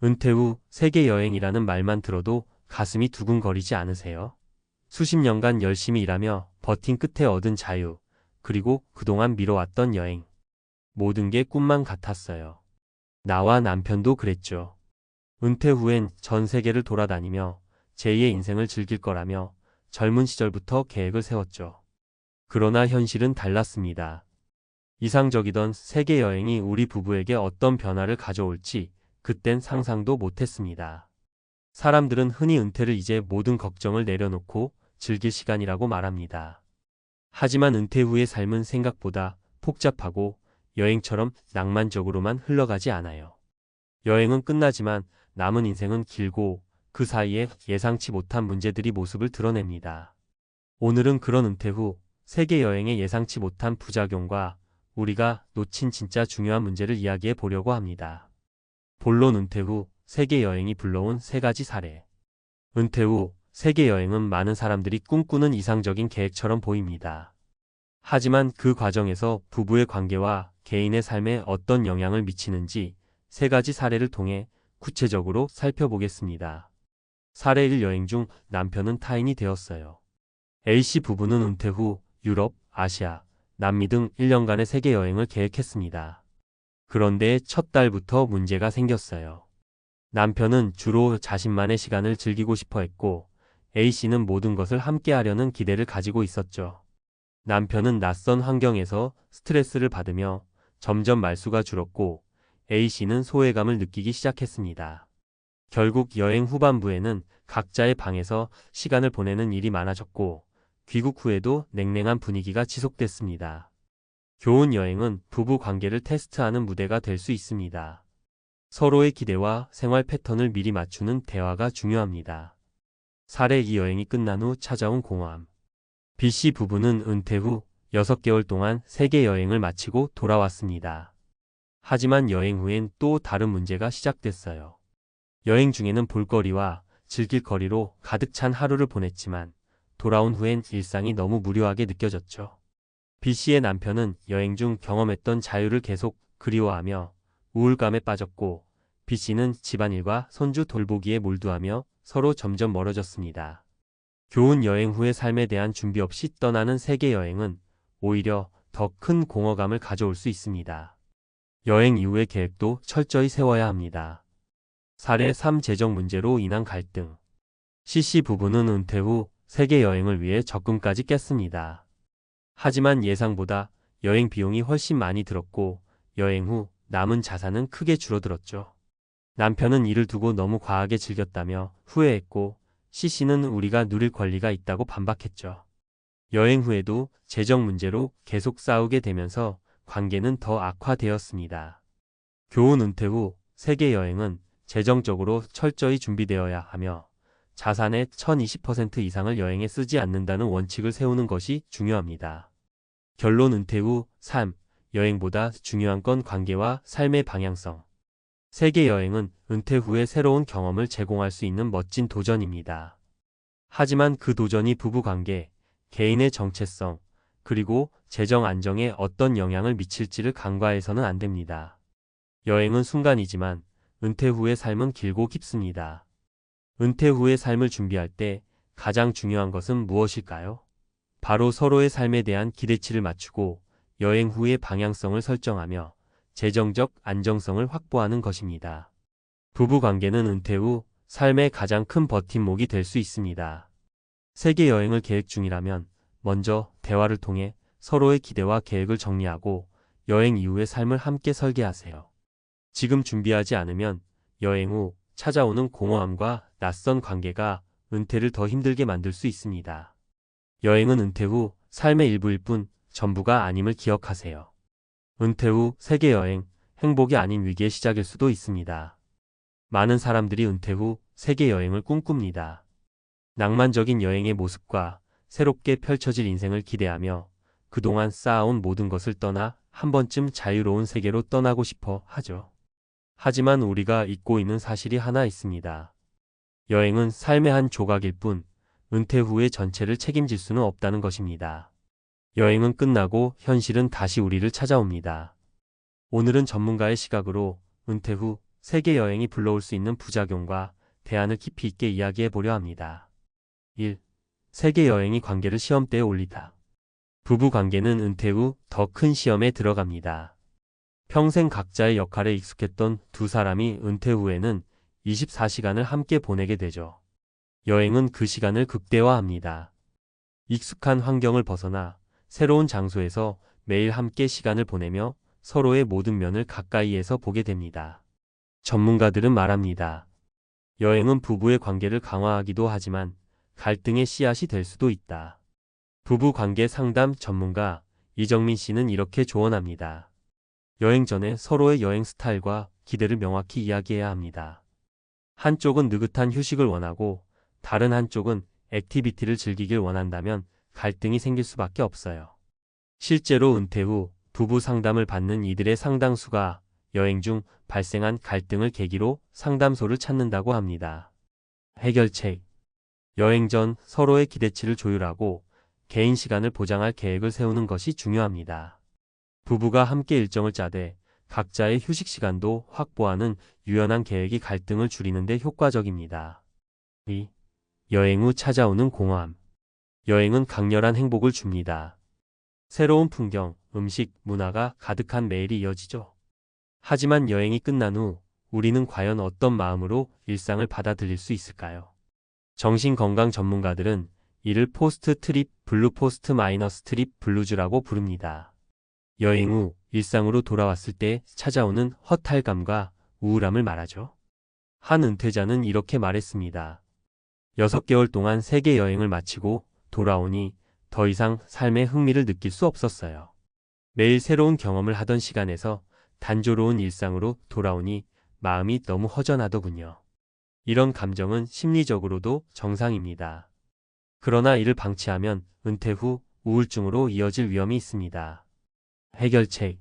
은퇴 후 세계 여행이라는 말만 들어도 가슴이 두근거리지 않으세요? 수십 년간 열심히 일하며 버틴 끝에 얻은 자유, 그리고 그동안 미뤄왔던 여행. 모든 게 꿈만 같았어요. 나와 남편도 그랬죠. 은퇴 후엔 전 세계를 돌아다니며 제2의 인생을 즐길 거라며 젊은 시절부터 계획을 세웠죠. 그러나 현실은 달랐습니다. 이상적이던 세계 여행이 우리 부부에게 어떤 변화를 가져올지 그땐 상상도 못했습니다. 사람들은 흔히 은퇴를 이제 모든 걱정을 내려놓고 즐길 시간이라고 말합니다. 하지만 은퇴 후의 삶은 생각보다 복잡하고 여행처럼 낭만적으로만 흘러가지 않아요. 여행은 끝나지만 남은 인생은 길고 그 사이에 예상치 못한 문제들이 모습을 드러냅니다. 오늘은 그런 은퇴 후 세계 여행의 예상치 못한 부작용과 우리가 놓친 진짜 중요한 문제를 이야기해 보려고 합니다. 본론 은퇴 후 세계 여행이 불러온 세 가지 사례. 은퇴 후 세계 여행은 많은 사람들이 꿈꾸는 이상적인 계획처럼 보입니다. 하지만 그 과정에서 부부의 관계와 개인의 삶에 어떤 영향을 미치는지 세 가지 사례를 통해 구체적으로 살펴보겠습니다. 사례 1. 여행 중 남편은 타인이 되었어요. A씨 부부는 은퇴 후 유럽, 아시아, 남미 등 1년간의 세계 여행을 계획했습니다. 그런데 첫 달부터 문제가 생겼어요. 남편은 주로 자신만의 시간을 즐기고 싶어 했고 A씨는 모든 것을 함께 하려는 기대를 가지고 있었죠. 남편은 낯선 환경에서 스트레스를 받으며 점점 말수가 줄었고 A씨는 소외감을 느끼기 시작했습니다. 결국 여행 후반부에는 각자의 방에서 시간을 보내는 일이 많아졌고 귀국 후에도 냉랭한 분위기가 지속됐습니다. 교훈: 여행은 부부 관계를 테스트하는 무대가 될 수 있습니다. 서로의 기대와 생활 패턴을 미리 맞추는 대화가 중요합니다. 사례 2. 여행이 끝난 후 찾아온 공허함. B씨 부부는 은퇴 후 6개월 동안 세계 여행을 마치고 돌아왔습니다. 하지만 여행 후엔 또 다른 문제가 시작됐어요. 여행 중에는 볼거리와 즐길 거리로 가득 찬 하루를 보냈지만 돌아온 후엔 일상이 너무 무료하게 느껴졌죠. B씨의 남편은 여행 중 경험했던 자유를 계속 그리워하며 우울감에 빠졌고 B씨는 집안일과 손주 돌보기에 몰두하며 서로 점점 멀어졌습니다. 교훈: 여행 후의 삶에 대한 준비 없이 떠나는 세계 여행은 오히려 더 큰 공허감을 가져올 수 있습니다. 여행 이후의 계획도 철저히 세워야 합니다. 사례 3. 재정 문제로 인한 갈등. C씨 부부는 은퇴 후 세계 여행을 위해 적금까지 깼습니다. 하지만 예상보다 여행 비용이 훨씬 많이 들었고 여행 후 남은 자산은 크게 줄어들었죠. 남편은 이를 두고 너무 과하게 즐겼다며 후회했고 C씨는 우리가 누릴 권리가 있다고 반박했죠. 여행 후에도 재정 문제로 계속 싸우게 되면서 관계는 더 악화되었습니다. 교훈: 은퇴 후 세계 여행은 재정적으로 철저히 준비되어야 하며 자산의 1020% 이상을 여행에 쓰지 않는다는 원칙을 세우는 것이 중요합니다. 결론: 은퇴 후 삶, 여행보다 중요한 건 관계와 삶의 방향성. 세계 여행은 은퇴 후에 새로운 경험을 제공할 수 있는 멋진 도전입니다. 하지만 그 도전이 부부 관계, 개인의 정체성, 그리고 재정 안정에 어떤 영향을 미칠지를 간과해서는 안 됩니다. 여행은 순간이지만 은퇴 후의 삶은 길고 깊습니다. 은퇴 후의 삶을 준비할 때 가장 중요한 것은 무엇일까요? 바로 서로의 삶에 대한 기대치를 맞추고 여행 후의 방향성을 설정하며 재정적 안정성을 확보하는 것입니다. 부부 관계는 은퇴 후 삶의 가장 큰 버팀목이 될 수 있습니다. 세계 여행을 계획 중이라면 먼저 대화를 통해 서로의 기대와 계획을 정리하고 여행 이후의 삶을 함께 설계하세요. 지금 준비하지 않으면 여행 후 찾아오는 공허함과 낯선 관계가 은퇴를 더 힘들게 만들 수 있습니다. 여행은 은퇴 후 삶의 일부일 뿐 전부가 아님을 기억하세요. 은퇴 후 세계 여행, 행복이 아닌 위기의 시작일 수도 있습니다. 많은 사람들이 은퇴 후 세계 여행을 꿈꿉니다. 낭만적인 여행의 모습과 새롭게 펼쳐질 인생을 기대하며 그동안 쌓아온 모든 것을 떠나 한 번쯤 자유로운 세계로 떠나고 싶어 하죠. 하지만 우리가 잊고 있는 사실이 하나 있습니다. 여행은 삶의 한 조각일 뿐 은퇴 후의 전체를 책임질 수는 없다는 것입니다. 여행은 끝나고 현실은 다시 우리를 찾아옵니다. 오늘은 전문가의 시각으로 은퇴 후 세계 여행이 불러올 수 있는 부작용과 대안을 깊이 있게 이야기해 보려 합니다. 1. 세계 여행이 관계를 시험대에 올리다. 부부 관계는 은퇴 후 더 큰 시험에 들어갑니다. 평생 각자의 역할에 익숙했던 두 사람이 은퇴 후에는 24시간을 함께 보내게 되죠. 여행은 그 시간을 극대화합니다. 익숙한 환경을 벗어나 새로운 장소에서 매일 함께 시간을 보내며 서로의 모든 면을 가까이에서 보게 됩니다. 전문가들은 말합니다. 여행은 부부의 관계를 강화하기도 하지만 갈등의 씨앗이 될 수도 있다. 부부 관계 상담 전문가 이정민 씨는 이렇게 조언합니다. 여행 전에 서로의 여행 스타일과 기대를 명확히 이야기해야 합니다. 한쪽은 느긋한 휴식을 원하고 다른 한쪽은 액티비티를 즐기길 원한다면 갈등이 생길 수밖에 없어요. 실제로 은퇴 후 부부 상담을 받는 이들의 상당수가 여행 중 발생한 갈등을 계기로 상담소를 찾는다고 합니다. 해결책. 여행 전 서로의 기대치를 조율하고 개인 시간을 보장할 계획을 세우는 것이 중요합니다. 부부가 함께 일정을 짜되 각자의 휴식 시간도 확보하는 유연한 계획이 갈등을 줄이는 데 효과적입니다. 2. 여행 후 찾아오는 공허함. 여행은 강렬한 행복을 줍니다. 새로운 풍경, 음식, 문화가 가득한 매일이 이어지죠. 하지만 여행이 끝난 후 우리는 과연 어떤 마음으로 일상을 받아들일 수 있을까요? 정신건강 전문가들은 이를 포스트 트립 블루 포스트 마이너스 트립 블루즈라고 부릅니다. 여행 후 일상으로 돌아왔을 때 찾아오는 허탈감과 우울함을 말하죠. 한 은퇴자는 이렇게 말했습니다. 6개월 동안 세계 여행을 마치고 돌아오니 더 이상 삶의 흥미를 느낄 수 없었어요. 매일 새로운 경험을 하던 시간에서 단조로운 일상으로 돌아오니 마음이 너무 허전하더군요. 이런 감정은 심리적으로도 정상입니다. 그러나 이를 방치하면 은퇴 후 우울증으로 이어질 위험이 있습니다. 해결책.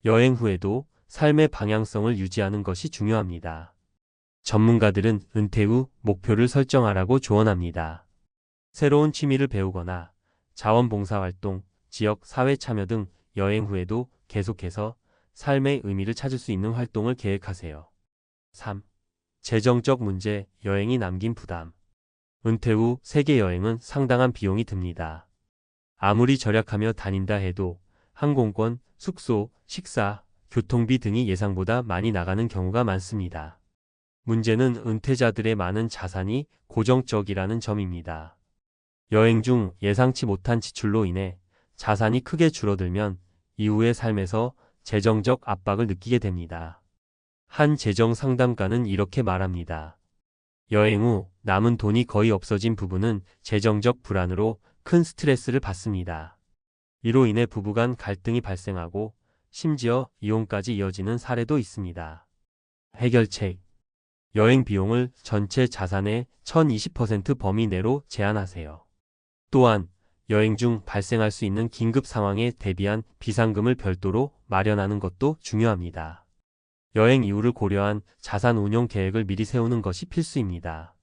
여행 후에도 삶의 방향성을 유지하는 것이 중요합니다. 전문가들은 은퇴 후 목표를 설정하라고 조언합니다. 새로운 취미를 배우거나 자원봉사활동, 지역 사회 참여 등 여행 후에도 계속해서 삶의 의미를 찾을 수 있는 활동을 계획하세요. 3. 재정적 문제, 여행이 남긴 부담. 은퇴 후 세계 여행은 상당한 비용이 듭니다. 아무리 절약하며 다닌다 해도 항공권, 숙소, 식사, 교통비 등이 예상보다 많이 나가는 경우가 많습니다. 문제는 은퇴자들의 많은 자산이 고정적이라는 점입니다. 여행 중 예상치 못한 지출로 인해 자산이 크게 줄어들면 이후의 삶에서 재정적 압박을 느끼게 됩니다. 한 재정 상담가는 이렇게 말합니다. 여행 후 남은 돈이 거의 없어진 부부는 재정적 불안으로 큰 스트레스를 받습니다. 이로 인해 부부 간 갈등이 발생하고 심지어 이혼까지 이어지는 사례도 있습니다. 해결책. 여행 비용을 전체 자산의 1020% 범위 내로 제한하세요. 또한 여행 중 발생할 수 있는 긴급 상황에 대비한 비상금을 별도로 마련하는 것도 중요합니다. 여행 이후를 고려한 자산 운용 계획을 미리 세우는 것이 필수입니다.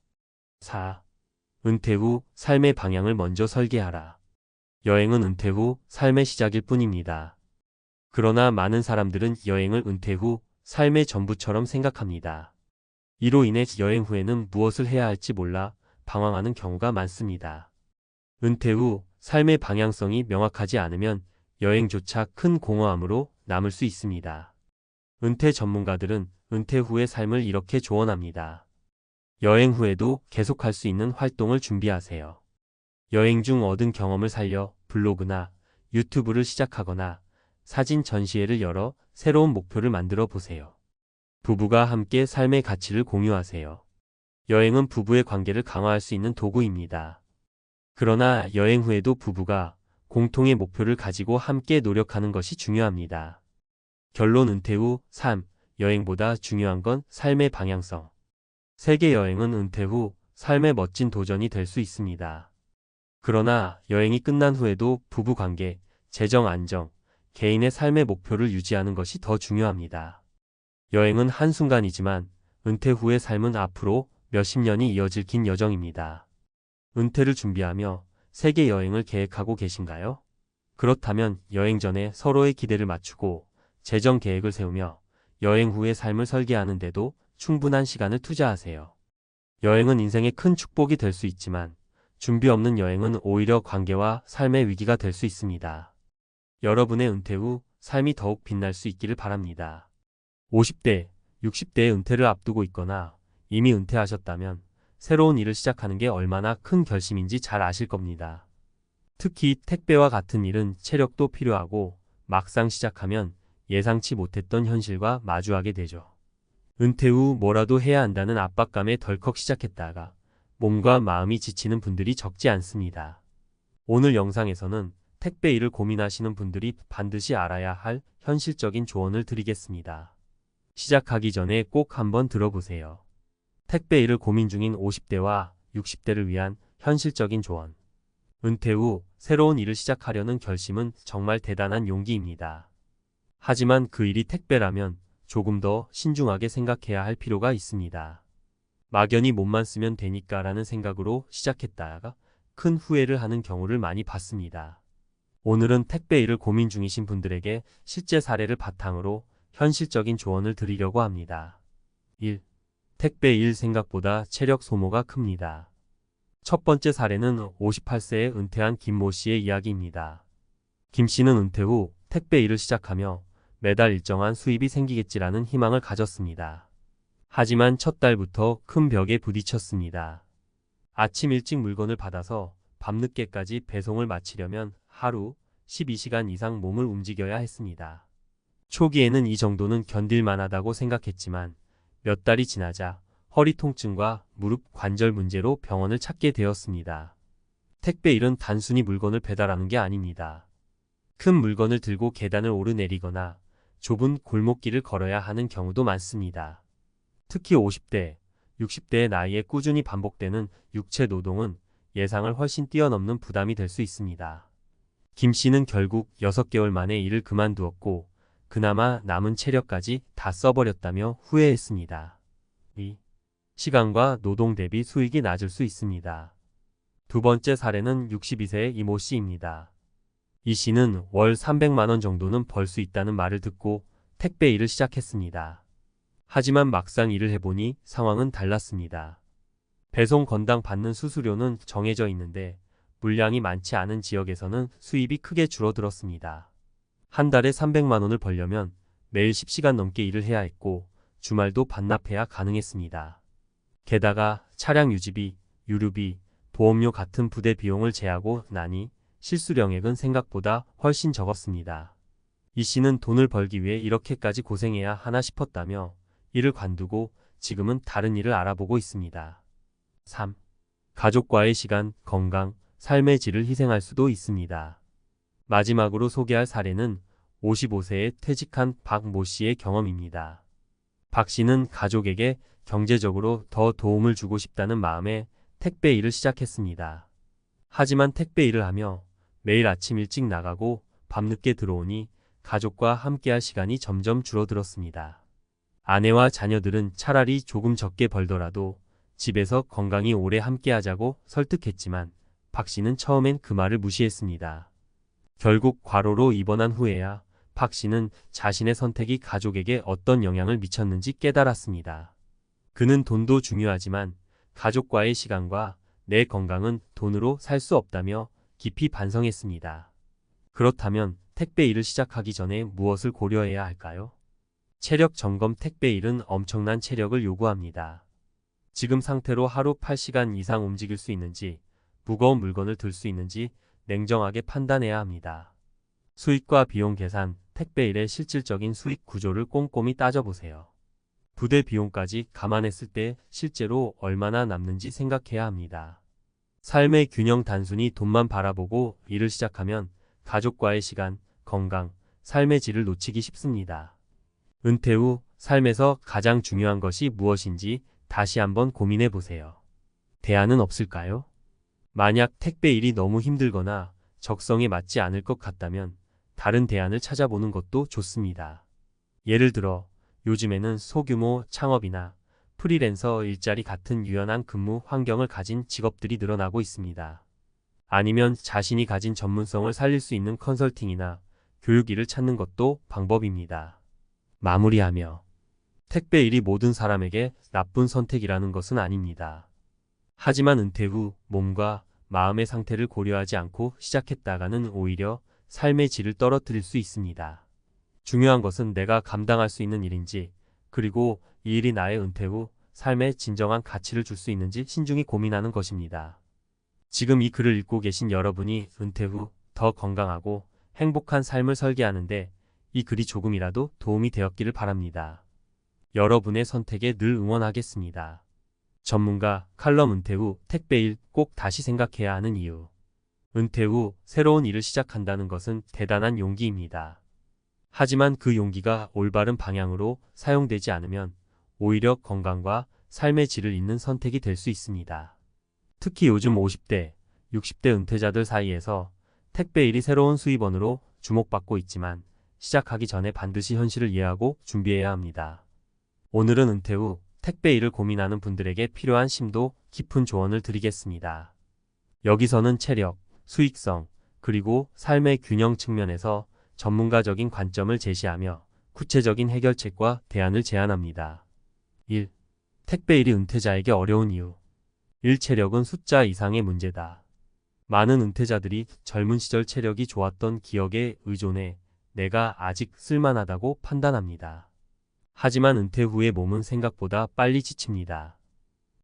4. 은퇴 후 삶의 방향을 먼저 설계하라. 여행은 은퇴 후 삶의 시작일 뿐입니다. 그러나 많은 사람들은 여행을 은퇴 후 삶의 전부처럼 생각합니다. 이로 인해 여행 후에는 무엇을 해야 할지 몰라 방황하는 경우가 많습니다. 은퇴 후 삶의 방향성이 명확하지 않으면 여행조차 큰 공허함으로 남을 수 있습니다. 은퇴 전문가들은 은퇴 후의 삶을 이렇게 조언합니다. 여행 후에도 계속할 수 있는 활동을 준비하세요. 여행 중 얻은 경험을 살려 블로그나 유튜브를 시작하거나 사진 전시회를 열어 새로운 목표를 만들어 보세요. 부부가 함께 삶의 가치를 공유하세요. 여행은 부부의 관계를 강화할 수 있는 도구입니다. 그러나 여행 후에도 부부가 공통의 목표를 가지고 함께 노력하는 것이 중요합니다. 결론. 은퇴 후 삶, 여행보다 중요한 건 삶의 방향성. 세계 여행은 은퇴 후 삶의 멋진 도전이 될 수 있습니다. 그러나 여행이 끝난 후에도 부부 관계, 재정 안정, 개인의 삶의 목표를 유지하는 것이 더 중요합니다. 여행은 한순간이지만 은퇴 후의 삶은 앞으로 몇십 년이 이어질 긴 여정입니다. 은퇴를 준비하며 세계 여행을 계획하고 계신가요? 그렇다면 여행 전에 서로의 기대를 맞추고 재정 계획을 세우며 여행 후의 삶을 설계하는데도 충분한 시간을 투자하세요. 여행은 인생의 큰 축복이 될 수 있지만 준비 없는 여행은 오히려 관계와 삶의 위기가 될 수 있습니다. 여러분의 은퇴 후 삶이 더욱 빛날 수 있기를 바랍니다. 50대, 60대의 은퇴를 앞두고 있거나 이미 은퇴하셨다면 새로운 일을 시작하는 게 얼마나 큰 결심인지 잘 아실 겁니다. 특히 택배와 같은 일은 체력도 필요하고 막상 시작하면 예상치 못했던 현실과 마주하게 되죠. 은퇴 후 뭐라도 해야 한다는 압박감에 덜컥 시작했다가 몸과 마음이 지치는 분들이 적지 않습니다. 오늘 영상에서는 택배 일을 고민하시는 분들이 반드시 알아야 할 현실적인 조언을 드리겠습니다. 시작하기 전에 꼭 한번 들어보세요. 택배 일을 고민 중인 50대와 60대를 위한 현실적인 조언. 은퇴 후 새로운 일을 시작하려는 결심은 정말 대단한 용기입니다. 하지만 그 일이 택배라면 조금 더 신중하게 생각해야 할 필요가 있습니다. 막연히 몸만 쓰면 되니까라는 생각으로 시작했다가 큰 후회를 하는 경우를 많이 봤습니다. 오늘은 택배 일을 고민 중이신 분들에게 실제 사례를 바탕으로 현실적인 조언을 드리려고 합니다. 1. 택배 일 생각보다 체력 소모가 큽니다. 첫 번째 사례는 58세에 은퇴한 김모 씨의 이야기입니다. 김 씨는 은퇴 후 택배 일을 시작하며 매달 일정한 수입이 생기겠지라는 희망을 가졌습니다. 하지만 첫 달부터 큰 벽에 부딪혔습니다. 아침 일찍 물건을 받아서 밤늦게까지 배송을 마치려면 하루 12시간 이상 몸을 움직여야 했습니다. 초기에는 이 정도는 견딜만 하다고 생각했지만 몇 달이 지나자 허리 통증과 무릎 관절 문제로 병원을 찾게 되었습니다. 택배 일은 단순히 물건을 배달하는 게 아닙니다. 큰 물건을 들고 계단을 오르내리거나 좁은 골목길을 걸어야 하는 경우도 많습니다. 특히 50대, 60대의 나이에 꾸준히 반복되는 육체 노동은 예상을 훨씬 뛰어넘는 부담이 될 수 있습니다. 김 씨는 결국 6개월 만에 일을 그만두었고 그나마 남은 체력까지 다 써버렸다며 후회했습니다. 2. 시간과 노동 대비 수익이 낮을 수 있습니다. 두 번째 사례는 62세의 이모 씨입니다. 이 씨는 월 300만 원 정도는 벌 수 있다는 말을 듣고 택배 일을 시작했습니다. 하지만 막상 일을 해보니 상황은 달랐습니다. 배송 건당 받는 수수료는 정해져 있는데 물량이 많지 않은 지역에서는 수입이 크게 줄어들었습니다. 한 달에 300만 원을 벌려면 매일 10시간 넘게 일을 해야 했고 주말도 반납해야 가능했습니다. 게다가 차량 유지비, 유류비, 보험료 같은 부대 비용을 제하고 나니 실수령액은 생각보다 훨씬 적었습니다. 이 씨는 돈을 벌기 위해 이렇게까지 고생해야 하나 싶었다며 일을 관두고 지금은 다른 일을 알아보고 있습니다. 3. 가족과의 시간, 건강, 삶의 질을 희생할 수도 있습니다. 마지막으로 소개할 사례는 55세에 퇴직한 박모 씨의 경험입니다. 박 씨는 가족에게 경제적으로 더 도움을 주고 싶다는 마음에 택배 일을 시작했습니다. 하지만 택배 일을 하며 매일 아침 일찍 나가고 밤늦게 들어오니 가족과 함께할 시간이 점점 줄어들었습니다. 아내와 자녀들은 차라리 조금 적게 벌더라도 집에서 건강히 오래 함께하자고 설득했지만 박 씨는 처음엔 그 말을 무시했습니다. 결국 과로로 입원한 후에야 박 씨는 자신의 선택이 가족에게 어떤 영향을 미쳤는지 깨달았습니다. 그는 돈도 중요하지만 가족과의 시간과 내 건강은 돈으로 살 수 없다며 깊이 반성했습니다. 그렇다면 택배 일을 시작하기 전에 무엇을 고려해야 할까요? 체력 점검. 택배 일은 엄청난 체력을 요구합니다. 지금 상태로 하루 8시간 이상 움직일 수 있는지, 무거운 물건을 들 수 있는지 냉정하게 판단해야 합니다. 수익과 비용 계산. 택배 일의 실질적인 수익 구조를 꼼꼼히 따져보세요. 부대 비용까지 감안했을 때 실제로 얼마나 남는지 생각해야 합니다. 삶의 균형. 단순히 돈만 바라보고 일을 시작하면 가족과의 시간, 건강, 삶의 질을 놓치기 쉽습니다. 은퇴 후 삶에서 가장 중요한 것이 무엇인지 다시 한번 고민해 보세요. 대안은 없을까요? 만약 택배 일이 너무 힘들거나 적성에 맞지 않을 것 같다면 다른 대안을 찾아보는 것도 좋습니다. 예를 들어 요즘에는 소규모 창업이나 프리랜서 일자리 같은 유연한 근무 환경을 가진 직업들이 늘어나고 있습니다. 아니면 자신이 가진 전문성을 살릴 수 있는 컨설팅이나 교육 일을 찾는 것도 방법입니다. 마무리하며 택배 일이 모든 사람에게 나쁜 선택이라는 것은 아닙니다. 하지만 은퇴 후 몸과 마음의 상태를 고려하지 않고 시작했다가는 오히려 삶의 질을 떨어뜨릴 수 있습니다. 중요한 것은 내가 감당할 수 있는 일인지, 그리고 이 일이 나의 은퇴 후 삶에 진정한 가치를 줄 수 있는지 신중히 고민하는 것입니다. 지금 이 글을 읽고 계신 여러분이 은퇴 후 더 건강하고 행복한 삶을 설계하는데 이 글이 조금이라도 도움이 되었기를 바랍니다. 여러분의 선택에 늘 응원하겠습니다. 전문가 칼럼 은퇴 후 택배 일 꼭 다시 생각해야 하는 이유. 은퇴 후 새로운 일을 시작한다는 것은 대단한 용기입니다. 하지만 그 용기가 올바른 방향으로 사용되지 않으면 오히려 건강과 삶의 질을 잇는 선택이 될 수 있습니다. 특히 요즘 50대, 60대 은퇴자들 사이에서 택배 일이 새로운 수입원으로 주목받고 있지만 시작하기 전에 반드시 현실을 이해하고 준비해야 합니다. 오늘은 은퇴 후 택배 일을 고민하는 분들에게 필요한 심도 깊은 조언을 드리겠습니다. 여기서는 체력, 수익성, 그리고 삶의 균형 측면에서 전문가적인 관점을 제시하며 구체적인 해결책과 대안을 제안합니다. 1. 택배 일이 은퇴자에게 어려운 이유. 일 체력은 숫자 이상의 문제다. 많은 은퇴자들이 젊은 시절 체력이 좋았던 기억에 의존해 내가 아직 쓸만하다고 판단합니다. 하지만 은퇴 후의 몸은 생각보다 빨리 지칩니다.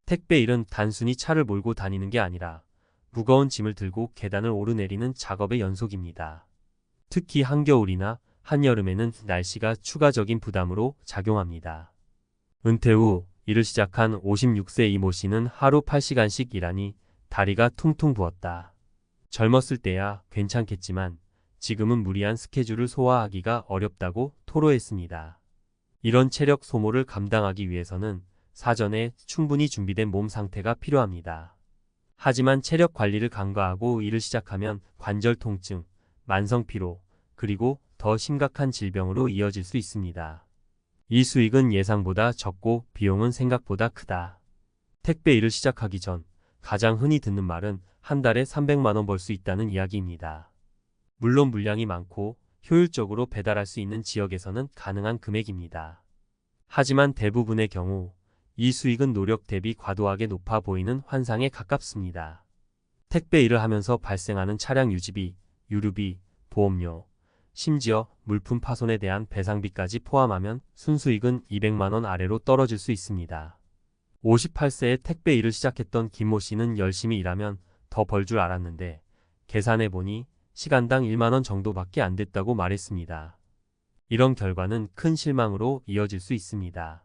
택배 일은 단순히 차를 몰고 다니는 게 아니라 무거운 짐을 들고 계단을 오르내리는 작업의 연속입니다. 특히 한겨울이나 한여름에는 날씨가 추가적인 부담으로 작용합니다. 은퇴 후 일을 시작한 56세 이모 씨는 하루 8시간씩 일하니 다리가 퉁퉁 부었다. 젊었을 때야 괜찮겠지만 지금은 무리한 스케줄을 소화하기가 어렵다고 토로했습니다. 이런 체력 소모를 감당하기 위해서는 사전에 충분히 준비된 몸 상태가 필요합니다. 하지만 체력 관리를 간과하고 일을 시작하면 관절 통증, 만성 피로, 그리고 더 심각한 질병으로 이어질 수 있습니다. 이 수익은 예상보다 적고 비용은 생각보다 크다. 택배 일을 시작하기 전 가장 흔히 듣는 말은 한 달에 300만 원 벌 수 있다는 이야기입니다. 물론 물량이 많고 효율적으로 배달할 수 있는 지역에서는 가능한 금액입니다. 하지만 대부분의 경우 이 수익은 노력 대비 과도하게 높아 보이는 환상에 가깝습니다. 택배 일을 하면서 발생하는 차량 유지비, 유류비, 보험료, 심지어 물품 파손에 대한 배상비까지 포함하면 순수익은 200만 원 아래로 떨어질 수 있습니다. 58세에 택배 일을 시작했던 김모 씨는 열심히 일하면 더 벌 줄 알았는데 계산해보니 시간당 1만 원 정도밖에 안 됐다고 말했습니다. 이런 결과는 큰 실망으로 이어질 수 있습니다.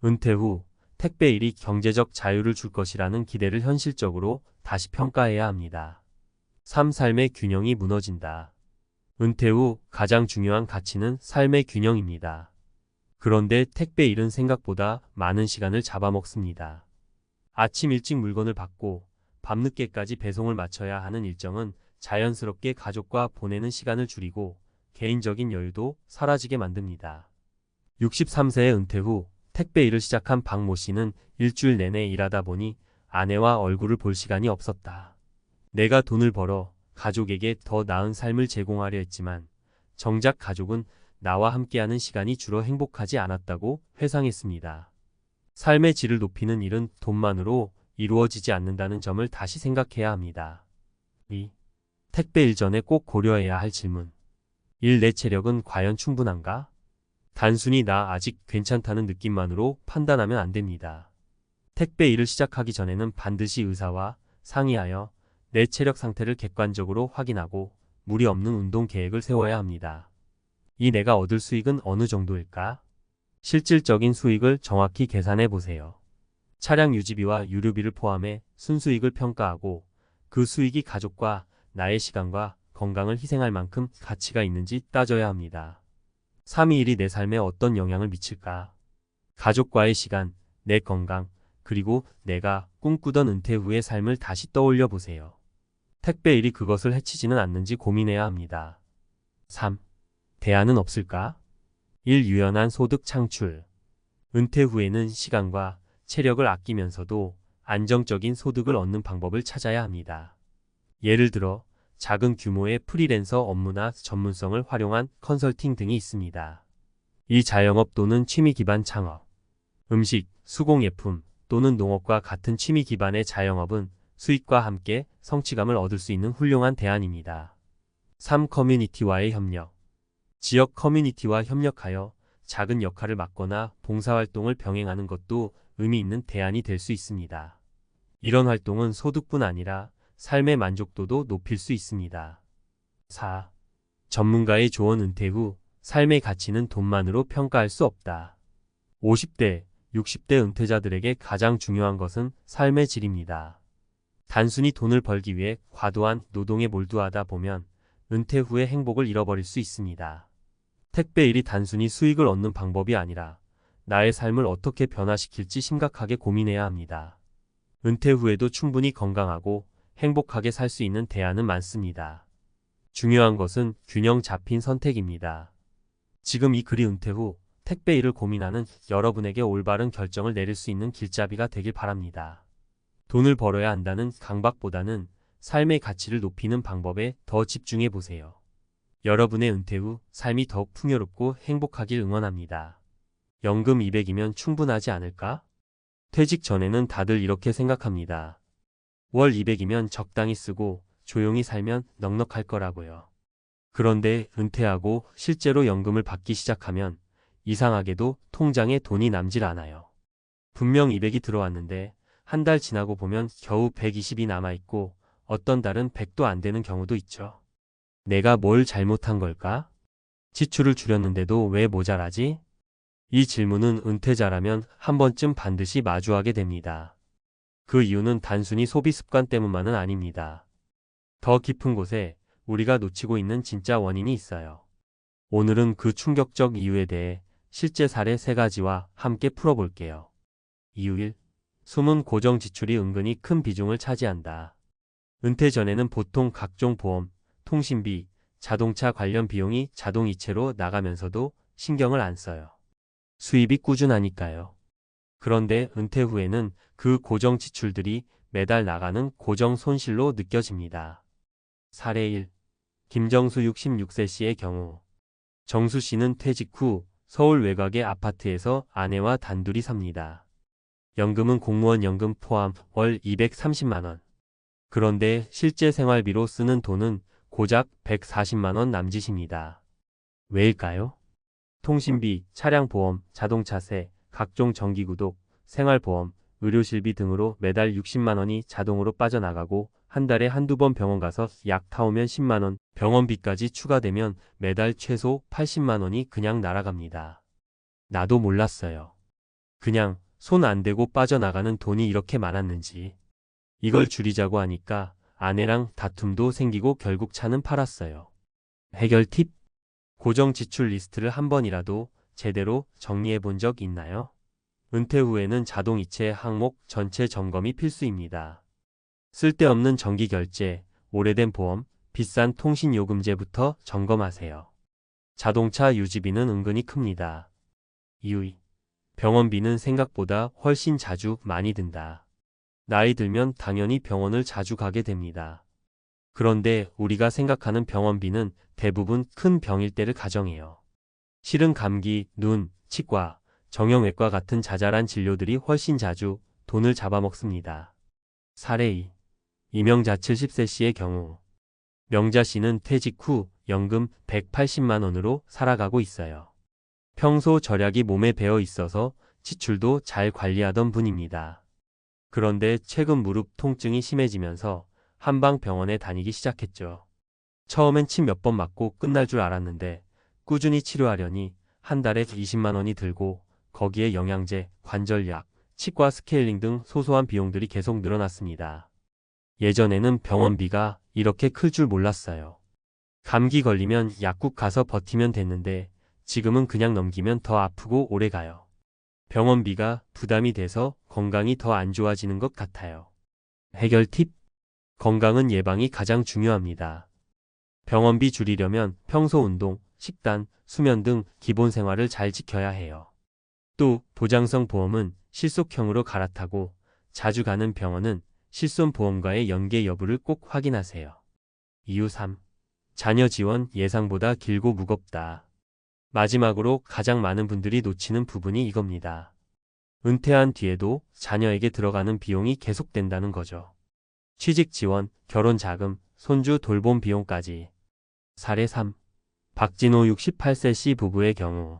은퇴 후 택배 일이 경제적 자유를 줄 것이라는 기대를 현실적으로 다시 평가해야 합니다. 삶의 균형이 무너진다. 은퇴 후 가장 중요한 가치는 삶의 균형입니다. 그런데 택배 일은 생각보다 많은 시간을 잡아먹습니다. 아침 일찍 물건을 받고 밤늦게까지 배송을 마쳐야 하는 일정은 자연스럽게 가족과 보내는 시간을 줄이고 개인적인 여유도 사라지게 만듭니다. 63세의 은퇴 후 택배 일을 시작한 박모 씨는 일주일 내내 일하다 보니 아내와 얼굴을 볼 시간이 없었다. 내가 돈을 벌어 가족에게 더 나은 삶을 제공하려 했지만 정작 가족은 나와 함께하는 시간이 줄어 행복하지 않았다고 회상했습니다. 삶의 질을 높이는 일은 돈만으로 이루어지지 않는다는 점을 다시 생각해야 합니다. 2. 택배 일 전에 꼭 고려해야 할 질문. 일 내 체력은 과연 충분한가? 단순히 나 아직 괜찮다는 느낌만으로 판단하면 안 됩니다. 택배 일을 시작하기 전에는 반드시 의사와 상의하여 내 체력 상태를 객관적으로 확인하고 무리 없는 운동 계획을 세워야 합니다. 이 내가 얻을 수익은 어느 정도일까? 실질적인 수익을 정확히 계산해 보세요. 차량 유지비와 유류비를 포함해 순수익을 평가하고 그 수익이 가족과 나의 시간과 건강을 희생할 만큼 가치가 있는지 따져야 합니다. 3이 일이 내 삶에 어떤 영향을 미칠까? 가족과의 시간, 내 건강, 그리고 내가 꿈꾸던 은퇴 후의 삶을 다시 떠올려 보세요. 택배 일이 그것을 해치지는 않는지 고민해야 합니다. 3. 대안은 없을까? 1. 유연한 소득 창출. 은퇴 후에는 시간과 체력을 아끼면서도 안정적인 소득을 얻는 방법을 찾아야 합니다. 예를 들어 작은 규모의 프리랜서 업무나 전문성을 활용한 컨설팅 등이 있습니다. 이 자영업 또는 취미 기반 창업, 음식, 수공예품 또는 농업과 같은 취미 기반의 자영업은 수익과 함께 성취감을 얻을 수 있는 훌륭한 대안입니다. 3. 커뮤니티와의 협력. 지역 커뮤니티와 협력하여 작은 역할을 맡거나 봉사활동을 병행하는 것도 의미 있는 대안이 될 수 있습니다. 이런 활동은 소득뿐 아니라 삶의 만족도도 높일 수 있습니다. 4. 전문가의 조언. 은퇴 후 삶의 가치는 돈만으로 평가할 수 없다. 50대, 60대 은퇴자들에게 가장 중요한 것은 삶의 질입니다. 단순히 돈을 벌기 위해 과도한 노동에 몰두하다 보면 은퇴 후의 행복을 잃어버릴 수 있습니다. 택배 일이 단순히 수익을 얻는 방법이 아니라 나의 삶을 어떻게 변화시킬지 심각하게 고민해야 합니다. 은퇴 후에도 충분히 건강하고 행복하게 살 수 있는 대안은 많습니다. 중요한 것은 균형 잡힌 선택입니다. 지금 이 글이 은퇴 후 택배 일을 고민하는 여러분에게 올바른 결정을 내릴 수 있는 길잡이가 되길 바랍니다. 돈을 벌어야 한다는 강박보다는 삶의 가치를 높이는 방법에 더 집중해 보세요. 여러분의 은퇴 후 삶이 더욱 풍요롭고 행복하길 응원합니다. 연금 200이면 충분하지 않을까? 퇴직 전에는 다들 이렇게 생각합니다. 월 200이면 적당히 쓰고 조용히 살면 넉넉할 거라고요. 그런데 은퇴하고 실제로 연금을 받기 시작하면 이상하게도 통장에 돈이 남질 않아요. 분명 200이 들어왔는데 한 달 지나고 보면 겨우 120이 남아있고 어떤 달은 100도 안 되는 경우도 있죠. 내가 뭘 잘못한 걸까? 지출을 줄였는데도 왜 모자라지? 이 질문은 은퇴자라면 한 번쯤 반드시 마주하게 됩니다. 그 이유는 단순히 소비 습관 때문만은 아닙니다. 더 깊은 곳에 우리가 놓치고 있는 진짜 원인이 있어요. 오늘은 그 충격적 이유에 대해 실제 사례 3가지와 함께 풀어볼게요. 이유 1. 숨은 고정 지출이 은근히 큰 비중을 차지한다. 은퇴 전에는 보통 각종 보험, 통신비, 자동차 관련 비용이 자동이체로 나가면서도 신경을 안 써요. 수입이 꾸준하니까요. 그런데 은퇴 후에는 그 고정 지출들이 매달 나가는 고정 손실로 느껴집니다. 사례 1. 김정수 66세 씨의 경우. 정수 씨는 퇴직 후 서울 외곽의 아파트에서 아내와 단둘이 삽니다. 연금은 공무원 연금 포함 월 230만 원. 그런데 실제 생활비로 쓰는 돈은 고작 140만 원 남짓입니다. 왜일까요? 통신비, 차량보험, 자동차세, 각종 정기구독, 생활보험, 의료실비 등으로 매달 60만 원이 자동으로 빠져나가고 한 달에 한두 번 병원 가서 약 타오면 10만 원, 병원비까지 추가되면 매달 최소 80만 원이 그냥 날아갑니다. 나도 몰랐어요. 그냥 손 안 대고 빠져나가는 돈이 이렇게 많았는지. 이걸 줄이자고 하니까 아내랑 다툼도 생기고 결국 차는 팔았어요. 해결 팁? 고정 지출 리스트를 한 번이라도 제대로 정리해 본 적 있나요? 은퇴 후에는 자동이체 항목 전체 점검이 필수입니다. 쓸데없는 정기 결제, 오래된 보험, 비싼 통신요금제부터 점검하세요. 자동차 유지비는 은근히 큽니다. 이유 2. 병원비는 생각보다 훨씬 자주 많이 든다. 나이 들면 당연히 병원을 자주 가게 됩니다. 그런데 우리가 생각하는 병원비는 대부분 큰 병일 때를 가정해요. 실은 감기, 눈, 치과, 정형외과 같은 자잘한 진료들이 훨씬 자주 돈을 잡아먹습니다. 사례 2. 이명자 70세 씨의 경우. 명자 씨는 퇴직 후 연금 180만 원으로 살아가고 있어요. 평소 절약이 몸에 배어 있어서 지출도 잘 관리하던 분입니다. 그런데 최근 무릎 통증이 심해지면서 한방병원에 다니기 시작했죠. 처음엔 침 몇 번 맞고 끝날 줄 알았는데 꾸준히 치료하려니 한 달에 20만 원이 들고 거기에 영양제, 관절약, 치과 스케일링 등 소소한 비용들이 계속 늘어났습니다. 예전에는 병원비가 이렇게 클 줄 몰랐어요. 감기 걸리면 약국 가서 버티면 됐는데 지금은 그냥 넘기면 더 아프고 오래 가요. 병원비가 부담이 돼서 건강이 더 안 좋아지는 것 같아요. 해결 팁? 건강은 예방이 가장 중요합니다. 병원비 줄이려면 평소 운동, 식단, 수면 등 기본 생활을 잘 지켜야 해요. 또 보장성 보험은 실속형으로 갈아타고 자주 가는 병원은 실손보험과의 연계 여부를 꼭 확인하세요. 이유 3. 자녀 지원 예상보다 길고 무겁다. 마지막으로 가장 많은 분들이 놓치는 부분이 이겁니다. 은퇴한 뒤에도 자녀에게 들어가는 비용이 계속된다는 거죠. 취직 지원, 결혼 자금, 손주 돌봄 비용까지. 사례 3. 박진호 68세 씨 부부의 경우.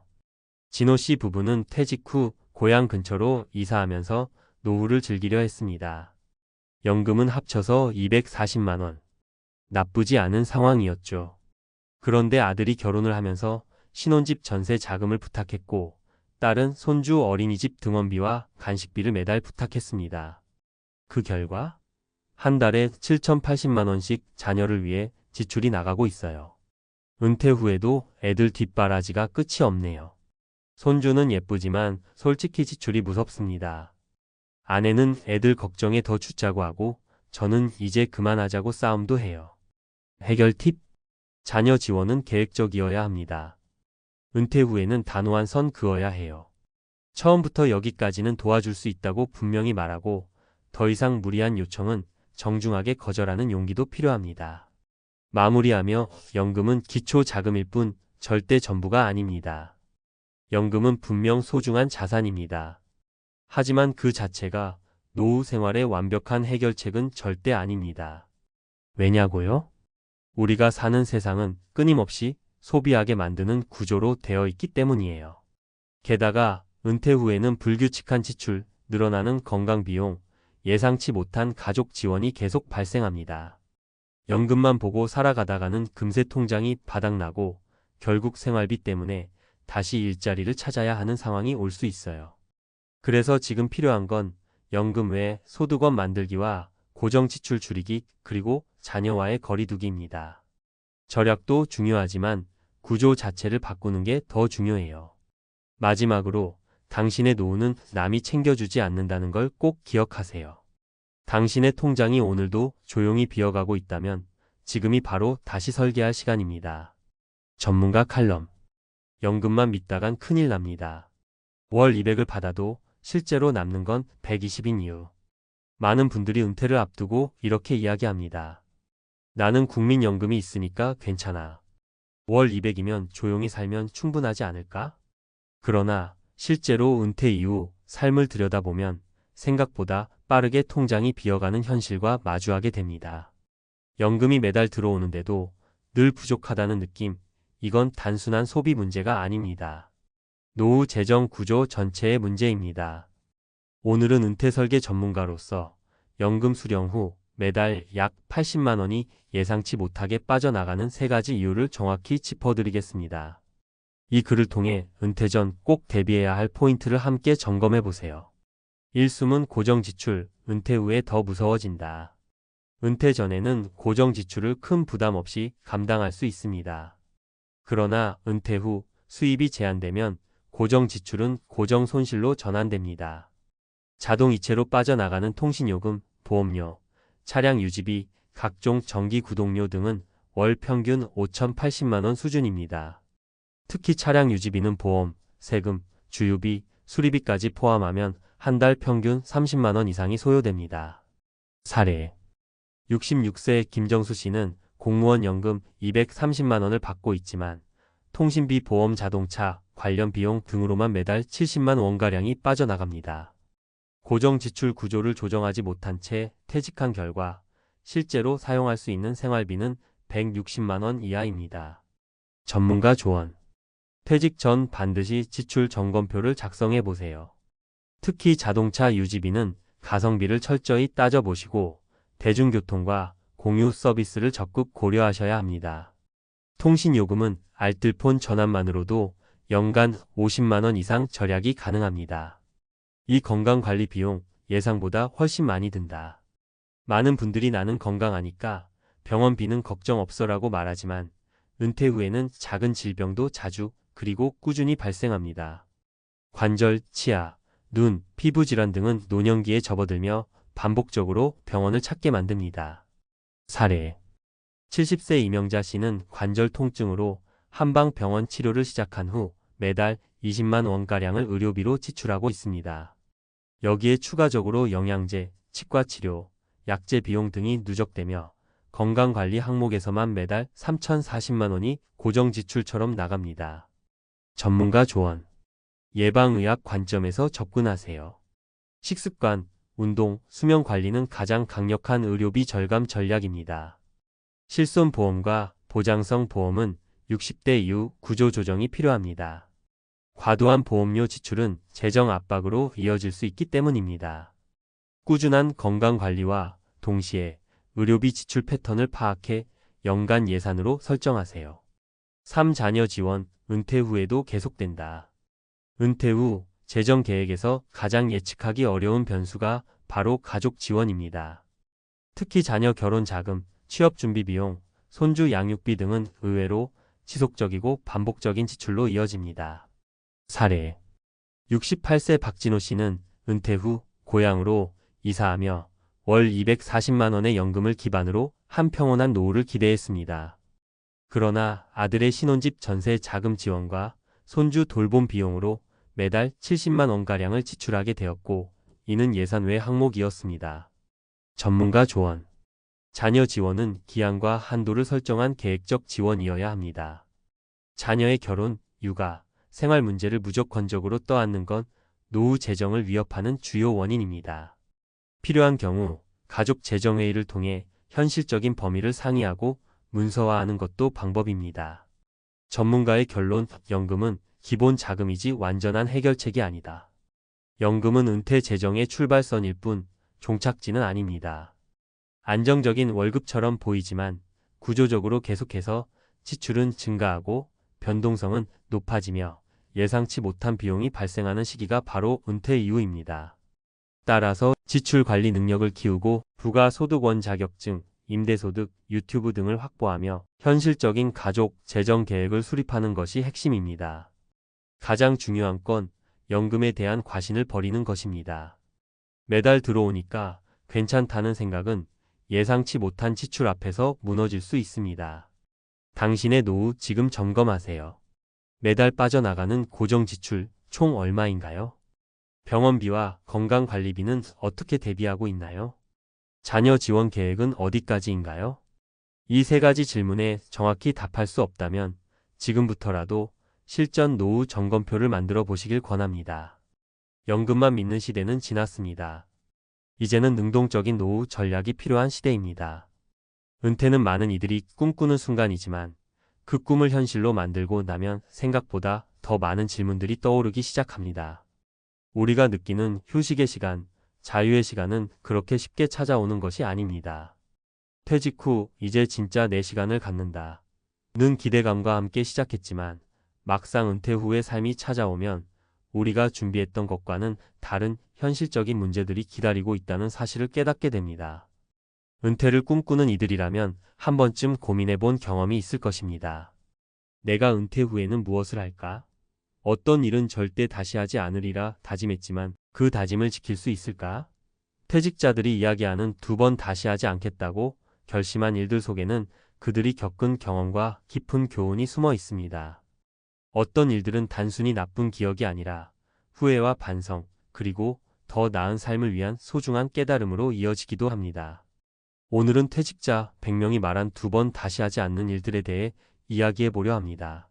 진호 씨 부부는 퇴직 후 고향 근처로 이사하면서 노후를 즐기려 했습니다. 연금은 합쳐서 240만 원. 나쁘지 않은 상황이었죠. 그런데 아들이 결혼을 하면서 신혼집 전세 자금을 부탁했고, 딸은 손주 어린이집 등원비와 간식비를 매달 부탁했습니다. 그 결과 한 달에 7,080만 원씩 자녀를 위해 지출이 나가고 있어요. 은퇴 후에도 애들 뒷바라지가 끝이 없네요. 손주는 예쁘지만 솔직히 지출이 무섭습니다. 아내는 애들 걱정에 더 죽자고 하고 저는 이제 그만하자고 싸움도 해요. 해결 팁? 자녀 지원은 계획적이어야 합니다. 은퇴 후에는 단호한 선 그어야 해요. 처음부터 여기까지는 도와줄 수 있다고 분명히 말하고 더 이상 무리한 요청은 정중하게 거절하는 용기도 필요합니다. 마무리하며 연금은 기초 자금일 뿐 절대 전부가 아닙니다. 연금은 분명 소중한 자산입니다. 하지만 그 자체가 노후 생활의 완벽한 해결책은 절대 아닙니다. 왜냐고요? 우리가 사는 세상은 끊임없이 소비하게 만드는 구조로 되어 있기 때문이에요. 게다가 은퇴 후에는 불규칙한 지출, 늘어나는 건강 비용, 예상치 못한 가족 지원이 계속 발생합니다. 연금만 보고 살아가다가는 금세 통장이 바닥나고 결국 생활비 때문에 다시 일자리를 찾아야 하는 상황이 올 수 있어요. 그래서 지금 필요한 건 연금 외 소득원 만들기와 고정 지출 줄이기 그리고 자녀와의 거리두기입니다. 절약도 중요하지만 구조 자체를 바꾸는 게 더 중요해요. 마지막으로 당신의 노후는 남이 챙겨주지 않는다는 걸 꼭 기억하세요. 당신의 통장이 오늘도 조용히 비어가고 있다면 지금이 바로 다시 설계할 시간입니다. 전문가 칼럼. 연금만 믿다간 큰일 납니다. 월 200을 받아도 실제로 남는 건 120인 이유. 많은 분들이 은퇴를 앞두고 이렇게 이야기합니다. 나는 국민연금이 있으니까 괜찮아. 월 200이면 조용히 살면 충분하지 않을까? 그러나 실제로 은퇴 이후 삶을 들여다보면 생각보다 빠르게 통장이 비어가는 현실과 마주하게 됩니다. 연금이 매달 들어오는데도 늘 부족하다는 느낌, 이건 단순한 소비 문제가 아닙니다. 노후 재정 구조 전체의 문제입니다. 오늘은 은퇴 설계 전문가로서 연금 수령 후 매달 약 80만 원이 예상치 못하게 빠져나가는 3가지 이유를 정확히 짚어드리겠습니다. 이 글을 통해 은퇴 전 꼭 대비해야 할 포인트를 함께 점검해 보세요. 1. 고정 지출, 은퇴 후에 더 무서워진다. 은퇴 전에는 고정 지출을 큰 부담 없이 감당할 수 있습니다. 그러나 은퇴 후 수입이 제한되면 고정 지출은 고정 손실로 전환됩니다. 자동이체로 빠져나가는 통신요금, 보험료, 차량 유지비, 각종 정기 구독료 등은 월 평균 5,080만 원 수준입니다. 특히 차량 유지비는 보험, 세금, 주유비, 수리비까지 포함하면 한 달 평균 30만 원 이상이 소요됩니다. 사례. 66세 김정수 씨는 공무원 연금 230만 원을 받고 있지만 통신비, 보험, 자동차, 관련 비용 등으로만 매달 70만 원가량이 빠져나갑니다. 고정 지출 구조를 조정하지 못한 채 퇴직한 결과 실제로 사용할 수 있는 생활비는 160만 원 이하입니다. 전문가 조언. 퇴직 전 반드시 지출 점검표를 작성해 보세요. 특히 자동차 유지비는 가성비를 철저히 따져보시고 대중교통과 공유 서비스를 적극 고려하셔야 합니다. 통신요금은 알뜰폰 전환만으로도 연간 50만 원 이상 절약이 가능합니다. 이 건강관리 비용 예상보다 훨씬 많이 든다. 많은 분들이 나는 건강하니까 병원비는 걱정 없어라고 말하지만 은퇴 후에는 작은 질병도 자주 그리고 꾸준히 발생합니다. 관절, 치아, 눈, 피부 질환 등은 노년기에 접어들며 반복적으로 병원을 찾게 만듭니다. 사례. 70세 이명자 씨는 관절 통증으로 한방병원 치료를 시작한 후 매달 20만 원가량을 의료비로 지출하고 있습니다. 여기에 추가적으로 영양제, 치과치료, 약제 비용 등이 누적되며 건강관리 항목에서만 매달 3,040만 원이 고정지출처럼 나갑니다. 전문가 조언. 예방의학 관점에서 접근하세요. 식습관, 운동, 수면 관리는 가장 강력한 의료비 절감 전략입니다. 실손보험과 보장성 보험은 60대 이후 구조조정이 필요합니다. 과도한 보험료 지출은 재정 압박으로 이어질 수 있기 때문입니다. 꾸준한 건강관리와 동시에 의료비 지출 패턴을 파악해 연간 예산으로 설정하세요. 3. 자녀 지원, 은퇴 후에도 계속된다. 은퇴 후 재정 계획에서 가장 예측하기 어려운 변수가 바로 가족 지원입니다. 특히 자녀 결혼 자금, 취업 준비 비용, 손주 양육비 등은 의외로 지속적이고 반복적인 지출로 이어집니다. 사례 68세 박진호 씨는 은퇴 후 고향으로 이사하며 월 240만 원의 연금을 기반으로 한 평온한 노후를 기대했습니다. 그러나 아들의 신혼집 전세 자금 지원과 손주 돌봄 비용으로 매달 70만 원가량을 지출하게 되었고 이는 예산 외 항목이었습니다. 전문가 조언. 자녀 지원은 기한과 한도를 설정한 계획적 지원이어야 합니다. 자녀의 결혼, 육아, 생활 문제를 무조건적으로 떠안는 건 노후 재정을 위협하는 주요 원인입니다. 필요한 경우 가족 재정회의를 통해 현실적인 범위를 상의하고 문서화하는 것도 방법입니다. 전문가의 결론, 연금은 기본 자금이지 완전한 해결책이 아니다. 연금은 은퇴 재정의 출발선일 뿐 종착지는 아닙니다. 안정적인 월급처럼 보이지만 구조적으로 계속해서 지출은 증가하고 변동성은 높아지며 예상치 못한 비용이 발생하는 시기가 바로 은퇴 이후입니다. 따라서 지출 관리 능력을 키우고 부가소득원 자격증, 임대소득, 유튜브 등을 확보하며 현실적인 가족 재정 계획을 수립하는 것이 핵심입니다. 가장 중요한 건 연금에 대한 과신을 버리는 것입니다. 매달 들어오니까 괜찮다는 생각은 예상치 못한 지출 앞에서 무너질 수 있습니다. 당신의 노후 지금 점검하세요. 매달 빠져나가는 고정 지출 총 얼마인가요? 병원비와 건강관리비는 어떻게 대비하고 있나요? 자녀 지원 계획은 어디까지인가요? 이 세 가지 질문에 정확히 답할 수 없다면 지금부터라도 실전 노후 점검표를 만들어 보시길 권합니다. 연금만 믿는 시대는 지났습니다. 이제는 능동적인 노후 전략이 필요한 시대입니다. 은퇴는 많은 이들이 꿈꾸는 순간이지만 그 꿈을 현실로 만들고 나면 생각보다 더 많은 질문들이 떠오르기 시작합니다. 우리가 느끼는 휴식의 시간, 자유의 시간은 그렇게 쉽게 찾아오는 것이 아닙니다. 퇴직 후 이제 진짜 내 시간을 갖는다. 는 기대감과 함께 시작했지만 막상 은퇴 후의 삶이 찾아오면 우리가 준비했던 것과는 다른 현실적인 문제들이 기다리고 있다는 사실을 깨닫게 됩니다. 은퇴를 꿈꾸는 이들이라면 한 번쯤 고민해 본 경험이 있을 것입니다. 내가 은퇴 후에는 무엇을 할까? 어떤 일은 절대 다시 하지 않으리라 다짐했지만 그 다짐을 지킬 수 있을까? 퇴직자들이 이야기하는 2번 다시 하지 않겠다고 결심한 일들 속에는 그들이 겪은 경험과 깊은 교훈이 숨어 있습니다. 어떤 일들은 단순히 나쁜 기억이 아니라 후회와 반성, 그리고 더 나은 삶을 위한 소중한 깨달음으로 이어지기도 합니다. 오늘은 퇴직자 100명이 말한 2번 다시 하지 않는 일들에 대해 이야기해 보려 합니다.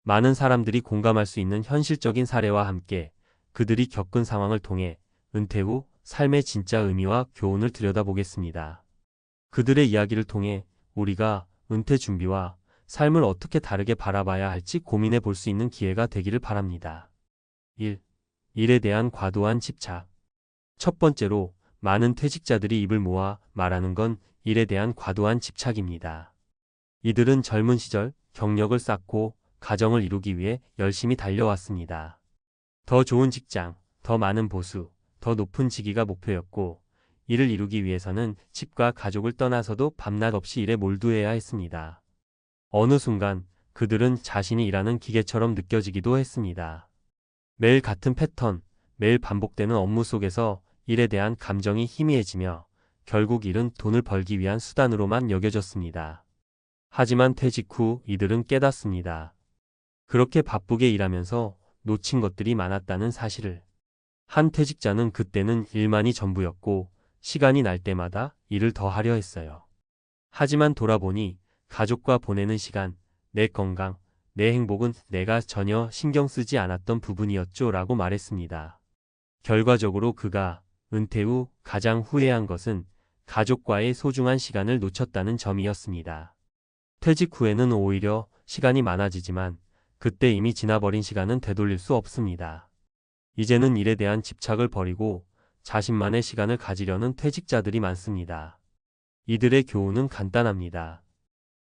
많은 사람들이 공감할 수 있는 현실적인 사례와 함께 그들이 겪은 상황을 통해 은퇴 후 삶의 진짜 의미와 교훈을 들여다보겠습니다. 그들의 이야기를 통해 우리가 은퇴 준비와 삶을 어떻게 다르게 바라봐야 할지 고민해 볼 수 있는 기회가 되기를 바랍니다. 1. 일에 대한 과도한 집착. 첫 번째로 많은 퇴직자들이 입을 모아 말하는 건 일에 대한 과도한 집착입니다. 이들은 젊은 시절 경력을 쌓고 가정을 이루기 위해 열심히 달려왔습니다. 더 좋은 직장, 더 많은 보수, 더 높은 직위가 목표였고 이를 이루기 위해서는 집과 가족을 떠나서도 밤낮 없이 일에 몰두해야 했습니다. 어느 순간 그들은 자신이 일하는 기계처럼 느껴지기도 했습니다. 매일 같은 패턴, 매일 반복되는 업무 속에서 일에 대한 감정이 희미해지며 결국 일은 돈을 벌기 위한 수단으로만 여겨졌습니다. 하지만 퇴직 후 이들은 깨닫습니다. 그렇게 바쁘게 일하면서 놓친 것들이 많았다는 사실을. 한 퇴직자는 그때는 일만이 전부였고 시간이 날 때마다 일을 더 하려 했어요. 하지만 돌아보니 가족과 보내는 시간, 내 건강, 내 행복은 내가 전혀 신경 쓰지 않았던 부분이었죠 라고 말했습니다. 결과적으로 그가 은퇴 후 가장 후회한 것은 가족과의 소중한 시간을 놓쳤다는 점이었습니다. 퇴직 후에는 오히려 시간이 많아지지만 그때 이미 지나버린 시간은 되돌릴 수 없습니다. 이제는 일에 대한 집착을 버리고 자신만의 시간을 가지려는 퇴직자들이 많습니다. 이들의 교훈은 간단합니다.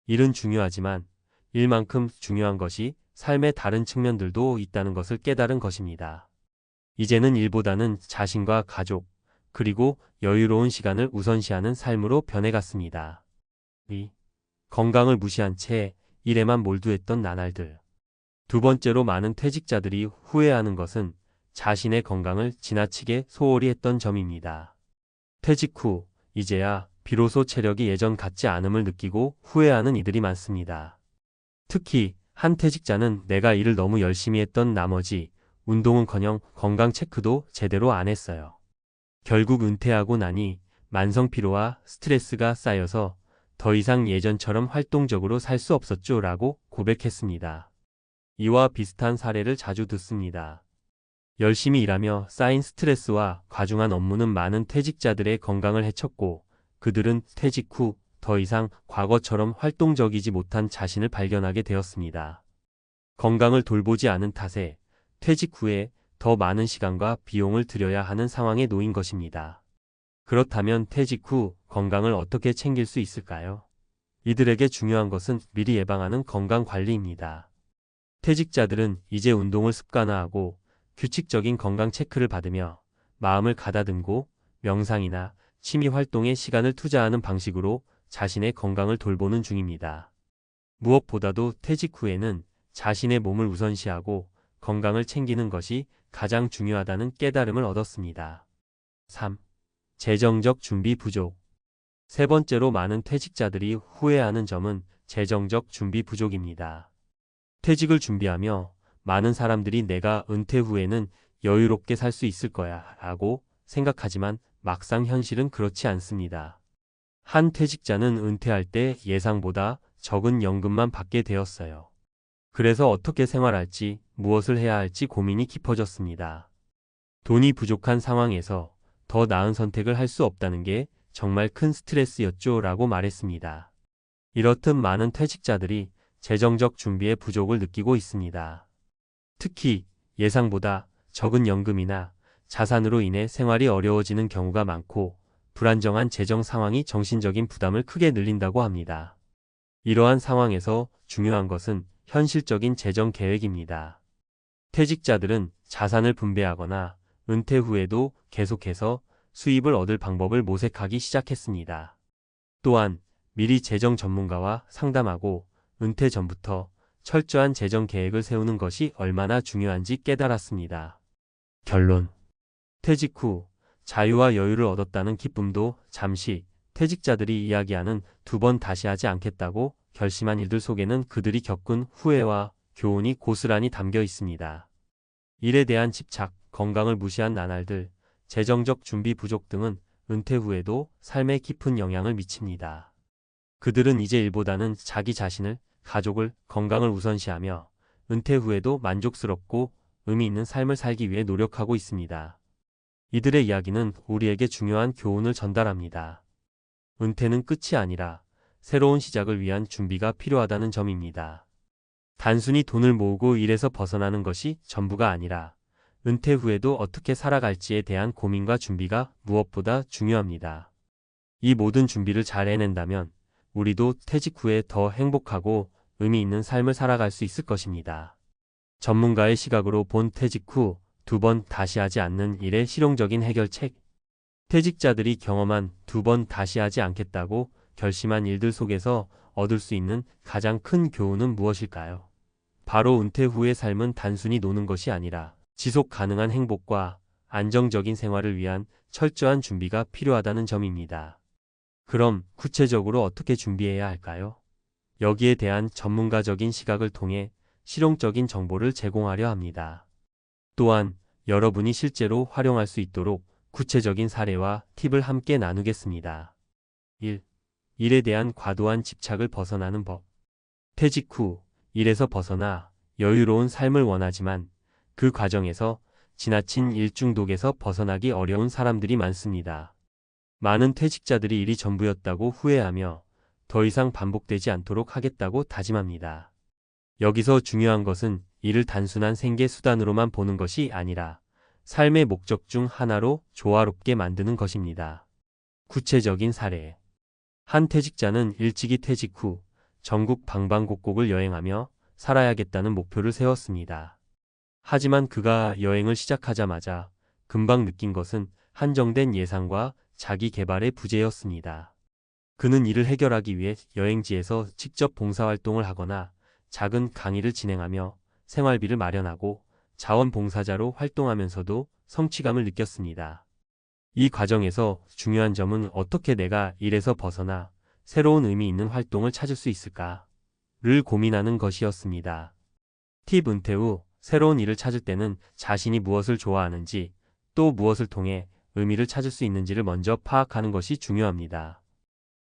일은 중요하지만 일만큼 중요한 것이 삶의 다른 측면들도 있다는 것을 깨달은 것입니다. 이제는 일보다는 자신과 가족, 그리고 여유로운 시간을 우선시하는 삶으로 변해갔습니다. 2. 건강을 무시한 채 일에만 몰두했던 나날들. 두 번째로 많은 퇴직자들이 후회하는 것은 자신의 건강을 지나치게 소홀히 했던 점입니다. 퇴직 후 이제야 비로소 체력이 예전 같지 않음을 느끼고 후회하는 이들이 많습니다. 특히 한 퇴직자는 내가 일을 너무 열심히 했던 나머지 운동은커녕 건강 체크도 제대로 안 했어요. 결국 은퇴하고 나니 만성 피로와 스트레스가 쌓여서 더 이상 예전처럼 활동적으로 살 수 없었죠 라고 고백했습니다. 이와 비슷한 사례를 자주 듣습니다. 열심히 일하며 쌓인 스트레스와 과중한 업무는 많은 퇴직자들의 건강을 해쳤고 그들은 퇴직 후 더 이상 과거처럼 활동적이지 못한 자신을 발견하게 되었습니다. 건강을 돌보지 않은 탓에 퇴직 후에 더 많은 시간과 비용을 들여야 하는 상황에 놓인 것입니다. 그렇다면 퇴직 후 건강을 어떻게 챙길 수 있을까요? 이들에게 중요한 것은 미리 예방하는 건강 관리입니다. 퇴직자들은 이제 운동을 습관화하고 규칙적인 건강 체크를 받으며 마음을 가다듬고 명상이나 취미 활동에 시간을 투자하는 방식으로 자신의 건강을 돌보는 중입니다. 무엇보다도 퇴직 후에는 자신의 몸을 우선시하고 건강을 챙기는 것이 가장 중요하다는 깨달음을 얻었습니다. 3. 재정적 준비 부족. 세 번째로 많은 퇴직자들이 후회하는 점은 재정적 준비 부족입니다. 퇴직을 준비하며 많은 사람들이 내가 은퇴 후에는 여유롭게 살 수 있을 거야 라고 생각하지만 막상 현실은 그렇지 않습니다. 한 퇴직자는 은퇴할 때 예상보다 적은 연금만 받게 되었어요. 그래서 어떻게 생활할지, 무엇을 해야 할지 고민이 깊어졌습니다. 돈이 부족한 상황에서 더 나은 선택을 할 수 없다는 게 정말 큰 스트레스였죠 라고 말했습니다. 이렇듯 많은 퇴직자들이 재정적 준비의 부족을 느끼고 있습니다. 특히 예상보다 적은 연금이나 자산으로 인해 생활이 어려워지는 경우가 많고 불안정한 재정 상황이 정신적인 부담을 크게 늘린다고 합니다. 이러한 상황에서 중요한 것은 현실적인 재정 계획입니다. 퇴직자들은 자산을 분배하거나 은퇴 후에도 계속해서 수입을 얻을 방법을 모색하기 시작했습니다. 또한 미리 재정 전문가와 상담하고 은퇴 전부터 철저한 재정 계획을 세우는 것이 얼마나 중요한지 깨달았습니다. 결론. 퇴직 후 자유와 여유를 얻었다는 기쁨도 잠시 퇴직자들이 이야기하는 두 번 다시 하지 않겠다고 결심한 이들 속에는 그들이 겪은 후회와 교훈이 고스란히 담겨 있습니다. 일에 대한 집착, 건강을 무시한 나날들, 재정적 준비 부족 등은 은퇴 후에도 삶에 깊은 영향을 미칩니다. 그들은 이제 일보다는 자기 자신을, 가족을, 건강을 우선시하며 은퇴 후에도 만족스럽고 의미 있는 삶을 살기 위해 노력하고 있습니다. 이들의 이야기는 우리에게 중요한 교훈을 전달합니다. 은퇴는 끝이 아니라 새로운 시작을 위한 준비가 필요하다는 점입니다. 단순히 돈을 모으고 일에서 벗어나는 것이 전부가 아니라 은퇴 후에도 어떻게 살아갈지에 대한 고민과 준비가 무엇보다 중요합니다. 이 모든 준비를 잘 해낸다면 우리도 퇴직 후에 더 행복하고 의미 있는 삶을 살아갈 수 있을 것입니다. 전문가의 시각으로 본 퇴직 후 두 번 다시 하지 않는 일의 실용적인 해결책. 퇴직자들이 경험한 두 번 다시 하지 않겠다고 결심한 일들 속에서 얻을 수 있는 가장 큰 교훈은 무엇일까요? 바로 은퇴 후의 삶은 단순히 노는 것이 아니라 지속 가능한 행복과 안정적인 생활을 위한 철저한 준비가 필요하다는 점입니다. 그럼 구체적으로 어떻게 준비해야 할까요? 여기에 대한 전문가적인 시각을 통해 실용적인 정보를 제공하려 합니다. 또한 여러분이 실제로 활용할 수 있도록 구체적인 사례와 팁을 함께 나누겠습니다. 1. 일에 대한 과도한 집착을 벗어나는 법. 퇴직 후 일에서 벗어나 여유로운 삶을 원하지만 그 과정에서 지나친 일 중독에서 벗어나기 어려운 사람들이 많습니다. 많은 퇴직자들이 일이 전부였다고 후회하며 더 이상 반복되지 않도록 하겠다고 다짐합니다. 여기서 중요한 것은 이를 단순한 생계 수단으로만 보는 것이 아니라 삶의 목적 중 하나로 조화롭게 만드는 것입니다. 구체적인 사례. 한 퇴직자는 일찍이 퇴직 후 전국 방방곡곡을 여행하며 살아야겠다는 목표를 세웠습니다. 하지만 그가 여행을 시작하자마자 금방 느낀 것은 한정된 예산과 자기 개발의 부재였습니다. 그는 이를 해결하기 위해 여행지에서 직접 봉사활동을 하거나 작은 강의를 진행하며 생활비를 마련하고 자원봉사자로 활동하면서도 성취감을 느꼈습니다. 이 과정에서 중요한 점은 어떻게 내가 일에서 벗어나 새로운 의미 있는 활동을 찾을 수 있을까를 고민하는 것이었습니다. 팁. 은퇴 후 새로운 일을 찾을 때는 자신이 무엇을 좋아하는지 또 무엇을 통해 의미를 찾을 수 있는지를 먼저 파악하는 것이 중요합니다.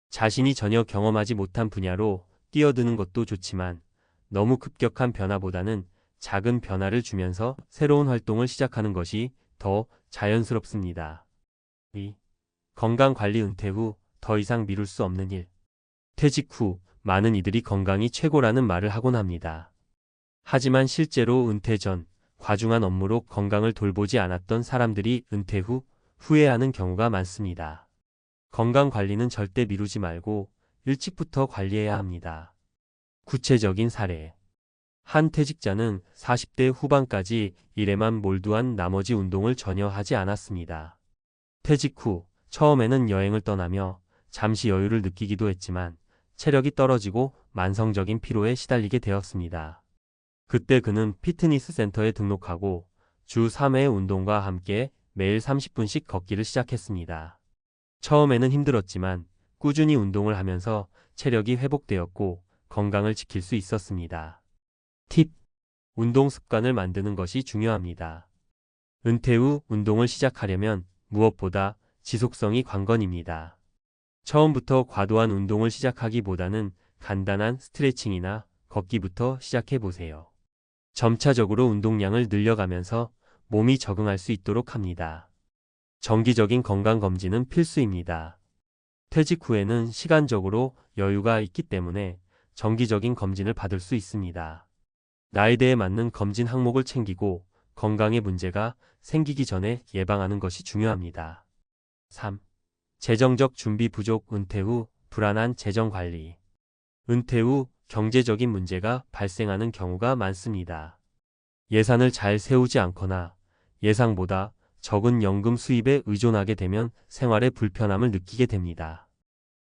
자신이 전혀 경험하지 못한 분야로 뛰어드는 것도 좋지만 너무 급격한 변화보다는 작은 변화를 주면서 새로운 활동을 시작하는 것이 더 자연스럽습니다. 2. 건강관리. 은퇴 후 더 이상 미룰 수 없는 일. 퇴직 후 많은 이들이 건강이 최고라는 말을 하곤 합니다. 하지만 실제로 은퇴 전 과중한 업무로 건강을 돌보지 않았던 사람들이 은퇴 후 후회하는 경우가 많습니다. 건강관리는 절대 미루지 말고 일찍부터 관리해야 합니다. 구체적인 사례. 한 퇴직자는 40대 후반까지 일에만 몰두한 나머지 운동을 전혀 하지 않았습니다. 퇴직 후 처음에는 여행을 떠나며 잠시 여유를 느끼기도 했지만 체력이 떨어지고 만성적인 피로에 시달리게 되었습니다. 그때 그는 피트니스 센터에 등록하고 주 3회 운동과 함께 매일 30분씩 걷기를 시작했습니다. 처음에는 힘들었지만 꾸준히 운동을 하면서 체력이 회복되었고 건강을 지킬 수 있었습니다. 팁. 운동 습관을 만드는 것이 중요합니다. 은퇴 후 운동을 시작하려면 무엇보다 지속성이 관건입니다. 처음부터 과도한 운동을 시작하기보다는 간단한 스트레칭이나 걷기부터 시작해보세요. 점차적으로 운동량을 늘려가면서 몸이 적응할 수 있도록 합니다. 정기적인 건강검진은 필수입니다. 퇴직 후에는 시간적으로 여유가 있기 때문에 정기적인 검진을 받을 수 있습니다. 나이대에 맞는 검진 항목을 챙기고 건강에 문제가 생기기 전에 예방하는 것이 중요합니다. 3. 재정적 준비 부족. 은퇴 후 불안한 재정 관리. 은퇴 후 경제적인 문제가 발생하는 경우가 많습니다. 예산을 잘 세우지 않거나 예상보다 적은 연금 수입에 의존하게 되면 생활에 불편함을 느끼게 됩니다.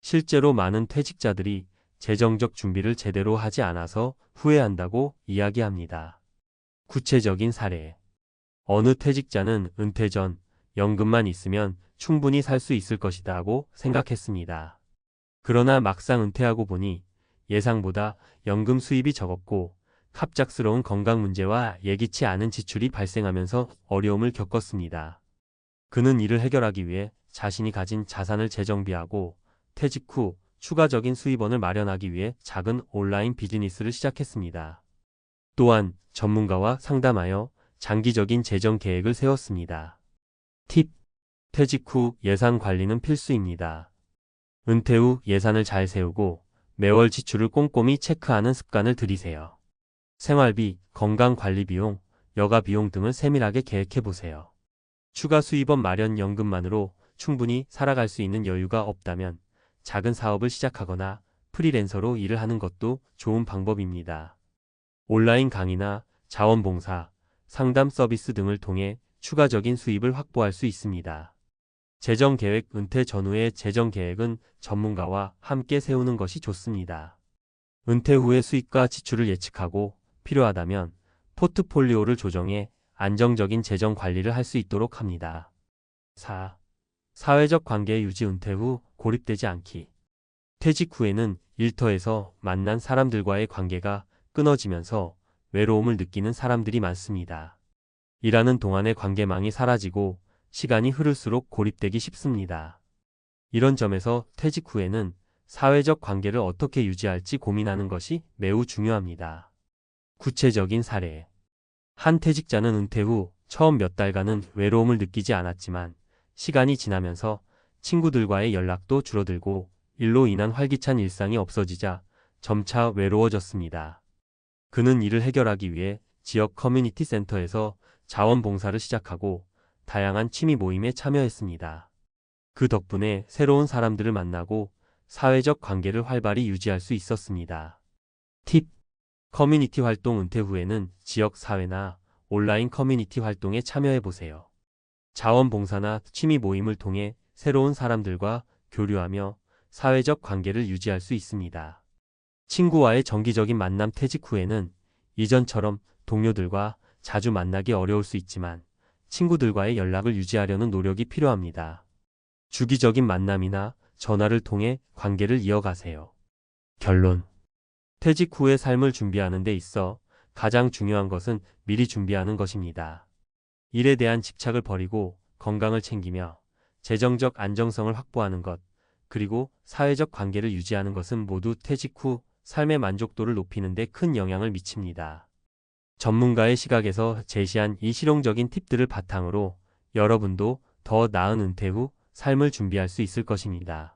실제로 많은 퇴직자들이 재정적 준비를 제대로 하지 않아서 후회한다고 이야기합니다. 구체적인 사례. 어느 퇴직자는 은퇴 전 연금만 있으면 충분히 살 수 있을 것이다 하고 생각했습니다. 그러나 막상 은퇴하고 보니 예상보다 연금 수입이 적었고 갑작스러운 건강 문제와 예기치 않은 지출이 발생하면서 어려움을 겪었습니다. 그는 이를 해결하기 위해 자신이 가진 자산을 재정비하고 퇴직 후 추가적인 수입원을 마련하기 위해 작은 온라인 비즈니스를 시작했습니다. 또한 전문가와 상담하여 장기적인 재정 계획을 세웠습니다. 팁. 퇴직 후 예산 관리는 필수입니다. 은퇴 후 예산을 잘 세우고 매월 지출을 꼼꼼히 체크하는 습관을 들이세요. 생활비, 건강관리 비용, 여가 비용 등을 세밀하게 계획해보세요. 추가 수입원 마련 연금만으로 충분히 살아갈 수 있는 여유가 없다면 작은 사업을 시작하거나 프리랜서로 일을 하는 것도 좋은 방법입니다. 온라인 강의나 자원봉사, 상담 서비스 등을 통해 추가적인 수입을 확보할 수 있습니다. 재정계획. 은퇴 전후의 재정계획은 전문가와 함께 세우는 것이 좋습니다. 은퇴 후의 수입과 지출을 예측하고 필요하다면 포트폴리오를 조정해 안정적인 재정 관리를 할 수 있도록 합니다. 4. 사회적 관계 유지. 은퇴 후 고립되지 않기. 퇴직 후에는 일터에서 만난 사람들과의 관계가 끊어지면서 외로움을 느끼는 사람들이 많습니다. 일하는 동안의 관계망이 사라지고 시간이 흐를수록 고립되기 쉽습니다. 이런 점에서 퇴직 후에는 사회적 관계를 어떻게 유지할지 고민하는 것이 매우 중요합니다. 구체적인 사례. 한 퇴직자는 은퇴 후 처음 몇 달간은 외로움을 느끼지 않았지만 시간이 지나면서 친구들과의 연락도 줄어들고 일로 인한 활기찬 일상이 없어지자 점차 외로워졌습니다. 그는 이를 해결하기 위해 지역 커뮤니티 센터에서 자원봉사를 시작하고 다양한 취미 모임에 참여했습니다. 그 덕분에 새로운 사람들을 만나고 사회적 관계를 활발히 유지할 수 있었습니다. 팁. 커뮤니티 활동 은퇴 후에는 지역 사회나 온라인 커뮤니티 활동에 참여해보세요. 자원봉사나 취미 모임을 통해 새로운 사람들과 교류하며 사회적 관계를 유지할 수 있습니다. 친구와의 정기적인 만남. 퇴직 후에는 이전처럼 동료들과 자주 만나기 어려울 수 있지만 친구들과의 연락을 유지하려는 노력이 필요합니다. 주기적인 만남이나 전화를 통해 관계를 이어가세요. 결론. 퇴직 후의 삶을 준비하는 데 있어 가장 중요한 것은 미리 준비하는 것입니다. 일에 대한 집착을 버리고 건강을 챙기며 재정적 안정성을 확보하는 것, 그리고 사회적 관계를 유지하는 것은 모두 퇴직 후 삶의 만족도를 높이는 데 큰 영향을 미칩니다. 전문가의 시각에서 제시한 이 실용적인 팁들을 바탕으로 여러분도 더 나은 은퇴 후 삶을 준비할 수 있을 것입니다.